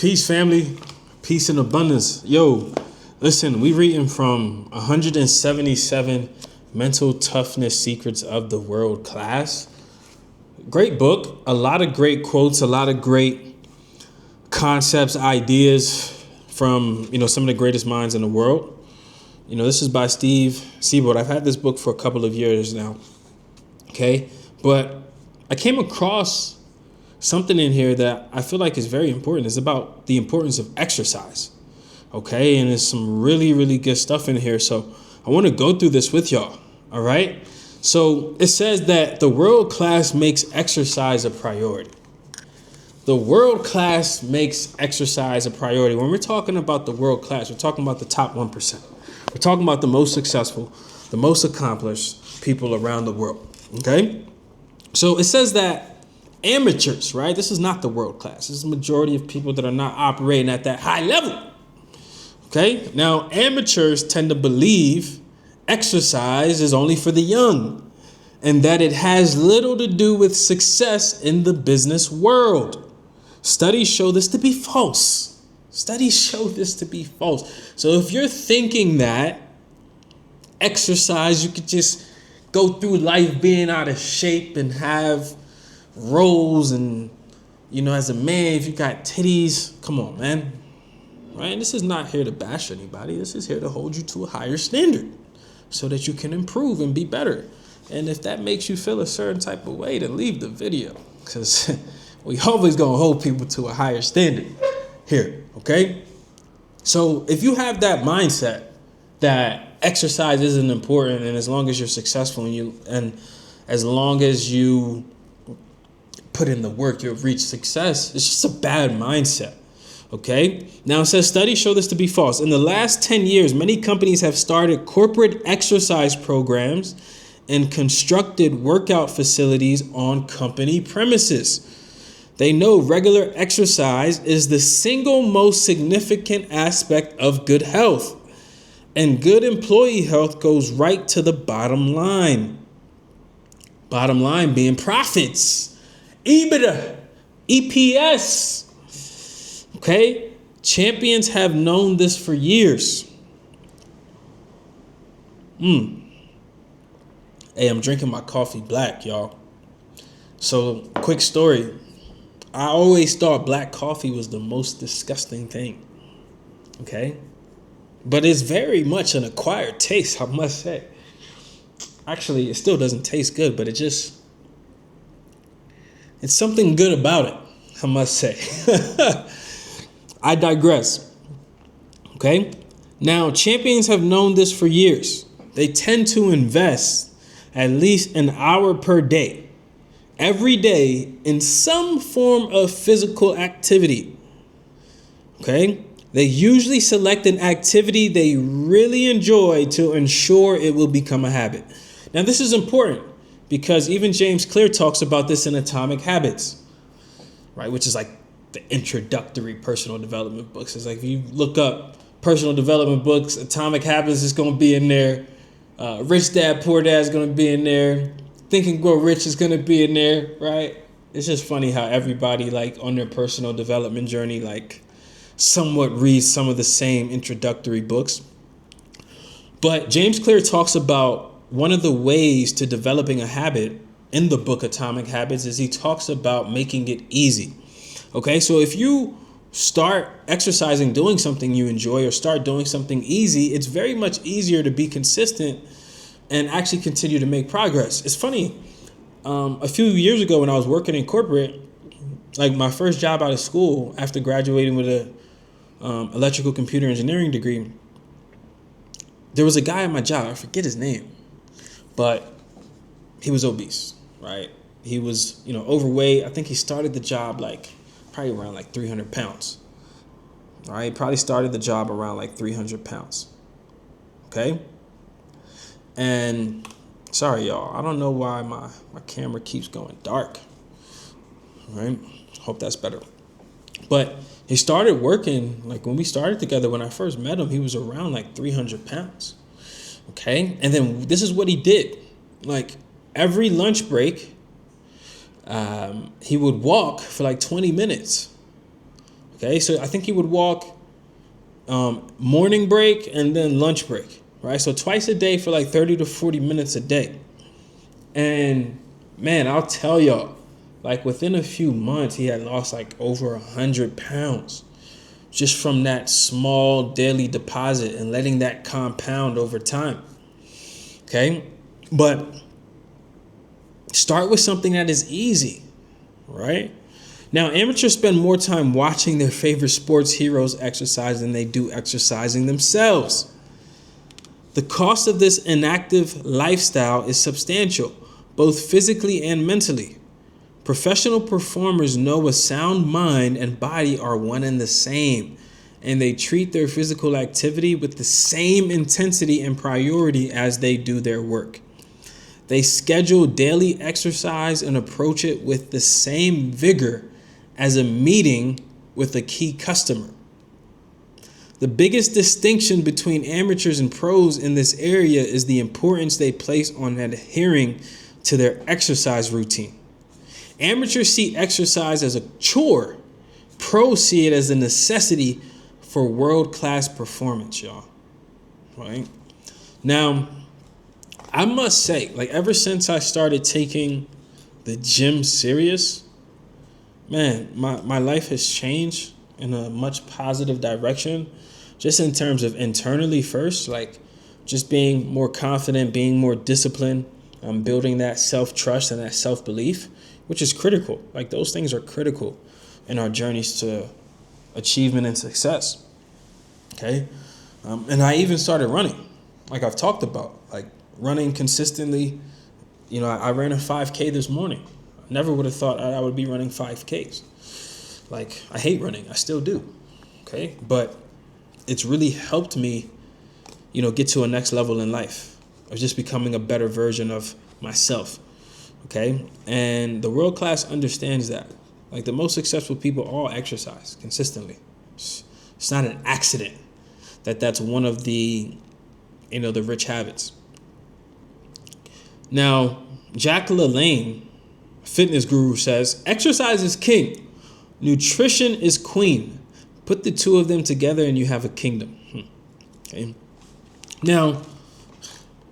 Peace, family. Peace and abundance. Yo, listen, we reading from 177 Mental Toughness Secrets of the World Class. Great book. A lot of great quotes, a lot of great concepts, ideas from, some of the greatest minds in the world. This is by Steve Seaboard. I've had this book for a couple of years now. Okay. But I came across something in here that I feel like is very important. It's about the importance of exercise. Okay. And there's some really, really good stuff in here. So I want to go through this with y'all. All right. So it says that the world class makes exercise a priority. The world class makes exercise a priority. When we're talking about the world class, we're talking about the top 1%. We're talking about the most successful, the most accomplished people around the world. Okay. So it says that amateurs, right? This is not the world class. This is the majority of people that are not operating at that high level. Okay. Now, amateurs tend to believe exercise is only for the young and that it has little to do with success in the business world. Studies show this to be false. So if you're thinking that exercise, you could just go through life being out of shape and have rolls and, as a man, if you got titties, come on, man. Right? And this is not here to bash anybody. This is here to hold you to a higher standard so that you can improve and be better. And if that makes you feel a certain type of way, then leave the video, because we always going to hold people to a higher standard here. Okay. So if you have that mindset that exercise isn't important, and as long as you're successful and as long as you put in the work, you'll reach success, it's just a bad mindset. Okay. Now it says studies show this to be false. In the last 10 years, many companies have started corporate exercise programs and constructed workout facilities on company premises. They know regular exercise is the single most significant aspect of good health, and good employee health goes right to the bottom line. Bottom line being profits, EBITDA, EPS. Okay, champions have known this for years. Hey, I'm drinking my coffee black, y'all. So, quick story. I always thought black coffee was the most disgusting thing. Okay? But it's very much an acquired taste, I must say. Actually, it still doesn't taste good, but it's something good about it, I must say. I digress. Okay? Now, champions have known this for years. They tend to invest at least an hour per day, every day, in some form of physical activity. Okay? They usually select an activity they really enjoy to ensure it will become a habit. Now, this is important because even James Clear talks about this in Atomic Habits, right? Which is like the introductory personal development books. It's like if you look up personal development books, Atomic Habits is going to be in there. Rich Dad, Poor Dad is going to be in there. Think and Grow Rich is going to be in there, right? It's just funny how everybody, like, on their personal development journey, like, somewhat reads some of the same introductory books. But James Clear talks about one of the ways to developing a habit in the book Atomic Habits is he talks about making it easy. Okay, so if you start exercising, doing something you enjoy, or start doing something easy, it's very much easier to be consistent and actually continue to make progress. It's funny. A few years ago when I was working in corporate, like my first job out of school after graduating with a electrical computer engineering degree, there was a guy at my job, I forget his name, but he was obese, right? He was, overweight. I think he started the job probably around 300 pounds. All right, probably started the job around 300 pounds. Okay? And sorry, y'all, I don't know why my camera keeps going dark. All right? Hope that's better. But he started working, when we started together, when I first met him, he was around 300 pounds. Okay? And then this is what he did. Every lunch break, he would walk for 20 minutes. Okay, so I think he would walk morning break and then lunch break, right? So twice a day for like 30 to 40 minutes a day. And man, I'll tell y'all, like within a few months, he had lost like over 100 pounds just from that small daily deposit and letting that compound over time. Okay, but start with something that is easy, right? Now, amateurs spend more time watching their favorite sports heroes exercise than they do exercising themselves. The cost of this inactive lifestyle is substantial, both physically and mentally. Professional performers know a sound mind and body are one and the same, and they treat their physical activity with the same intensity and priority as they do their work. They schedule daily exercise and approach it with the same vigor as a meeting with a key customer. The biggest distinction between amateurs and pros in this area is the importance they place on adhering to their exercise routine. Amateurs see exercise as a chore. Pros see it as a necessity for world-class performance, y'all. Right? Now, I must say, like ever since I started taking the gym serious, man, my life has changed in a much positive direction, just in terms of internally first, like just being more confident, being more disciplined, building that self-trust and that self-belief, which is critical. Like those things are critical in our journeys to achievement and success. Okay. And I even started running, like I've talked about, like running consistently. You know, I ran a 5K this morning. I never would have thought I would be running 5Ks. Like I hate running. I still do. Okay. But it's really helped me, you know, get to a next level in life of just becoming a better version of myself. Okay. And the world class understands that. Like the most successful people all exercise consistently. It's not an accident that that's one of the, you know, the rich habits. Now, Jack LaLanne, fitness guru, says, exercise is king. Nutrition is queen. Put the two of them together and you have a kingdom. Okay. Now,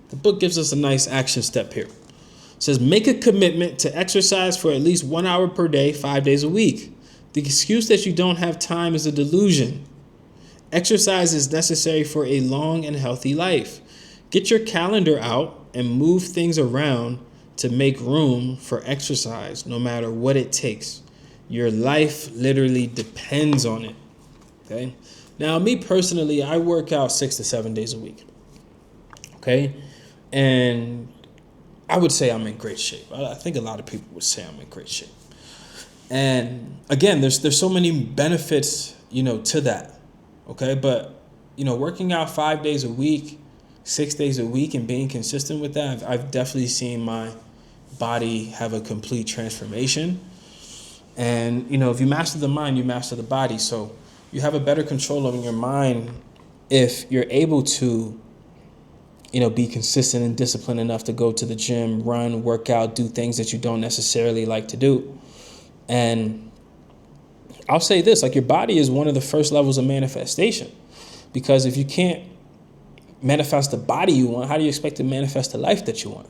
the book gives us a nice action step here. It says, make a commitment to exercise for at least 1 hour per day, 5 days a week. The excuse that you don't have time is a delusion. Exercise is necessary for a long and healthy life. Get your calendar out and move things around to make room for exercise, no matter what it takes. Your life literally depends on it. Okay. Now, me personally, I work out 6 to 7 days a week. Okay. And I would say I'm in great shape. I think a lot of people would say I'm in great shape. And again, there's so many benefits, you know, to that. Okay. But, you know, working out 5 days a week, 6 days a week and being consistent with that, I've definitely seen my body have a complete transformation. And, you know, if you master the mind, you master the body. So you have a better control over your mind if you're able to, you know, be consistent and disciplined enough to go to the gym, run, work out, do things that you don't necessarily like to do. And I'll say this, like your body is one of the first levels of manifestation, because if you can't manifest the body you want, how do you expect to manifest the life that you want?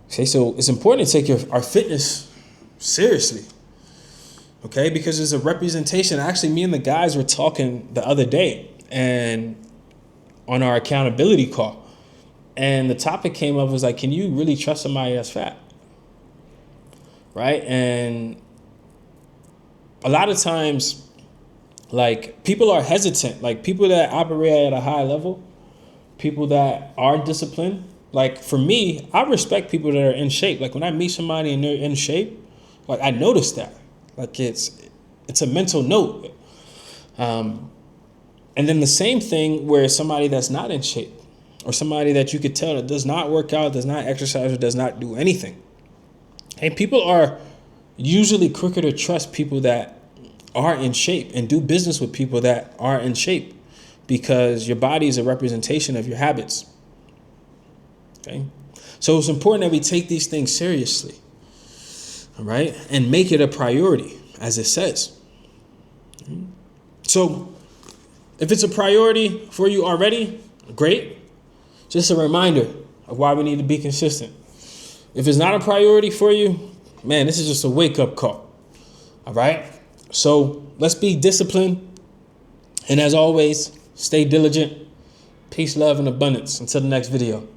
Okay, so it's important to take our fitness seriously. Okay, because it's a representation. Actually, me and the guys were talking the other day and on our accountability call. And the topic came up was like, can you really trust somebody that's fat? Right? And a lot of times, like people are hesitant, like people that operate at a high level, people that are disciplined. Like for me, I respect people that are in shape. Like when I meet somebody and they're in shape, like I notice that. Like it's a mental note. And then the same thing where somebody that's not in shape or somebody that you could tell that does not work out, does not exercise, or does not do anything. And people are usually quicker to trust people that are in shape and do business with people that are in shape, because your body is a representation of your habits. Okay. So it's important that we take these things seriously. All right. And make it a priority, as it says. So if it's a priority for you already, great. Just a reminder of why we need to be consistent. If it's not a priority for you, man, this is just a wake-up call. All right? So let's be disciplined. And as always, stay diligent. Peace, love, and abundance. Until the next video.